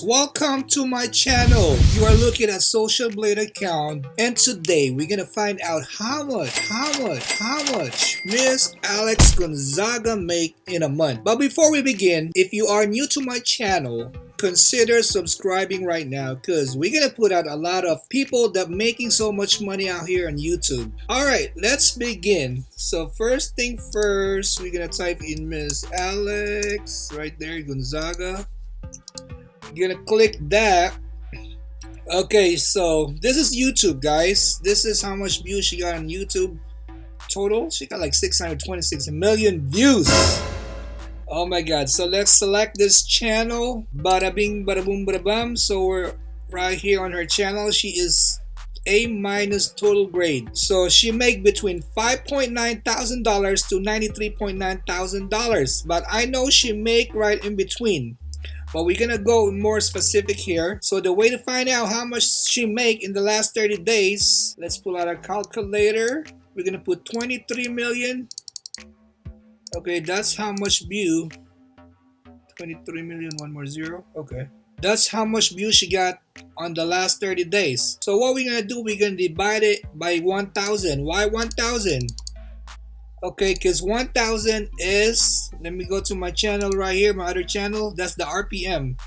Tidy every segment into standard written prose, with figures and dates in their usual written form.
Welcome to my channel. You are looking at Social Blade account, and today we're gonna find out how much Miss Alex Gonzaga make in a month. But before we begin, if you are new to my channel, consider subscribing right now because we're gonna put out a lot of people that making so much money out here on YouTube. Alright, let's begin. So first thing first, we're gonna type in Miss Alex right there, Gonzaga. You're gonna click that. Okay, so this is YouTube, guys. This is how much views she got on YouTube total. She got like 626 million views. Oh my god. So let's select this channel. Bada bing, bada boom, bada bum. So we're right here on her channel. She is A- total grade. So she make between $5.9 thousand to $93.9 thousand. But I know she make right in between. But we're gonna go more specific here. So the way to find out how much she make in the last 30 days, let's pull out our calculator. We're gonna put 23 million. Okay, that's how much view. 23 million, one more zero. Okay, that's how much view she got on the last 30 days. So what we're gonna do, we're gonna divide it by 1,000. Why 1,000? Okay, because 1,000 is, let me go to my channel right here, my other channel, that's the RPM.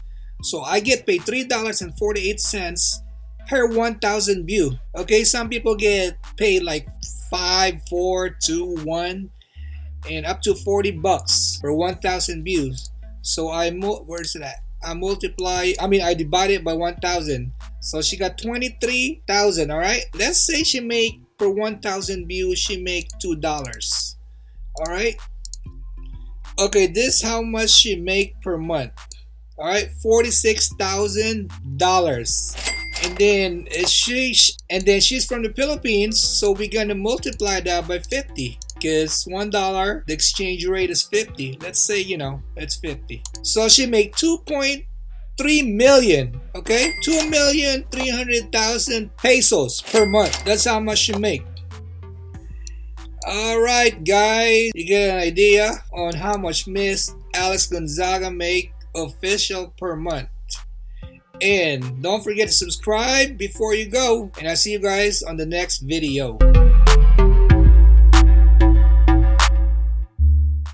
So I get paid $3.48 per 1,000 view. Okay, some people get paid like 5, 4, 2, 1, and up to 40 bucks for 1,000 views. So where's it at? I divide it by 1,000. So she got 23,000, all right? Let's say she make, for 1,000 views, she make $2. All right. Okay, this is how much she make per month. All right, $46,000. And then she's from the Philippines, so we're gonna multiply that by 50 because $1, the exchange rate is 50. Let's say, it's 50. So she make 2.3 million. Okay, 2,300,000 pesos per month. That's how much she make. Alright guys, you get an idea on how much Miss Alex Gonzaga make official per month. And don't forget to subscribe before you go, and I'll see you guys on the next video.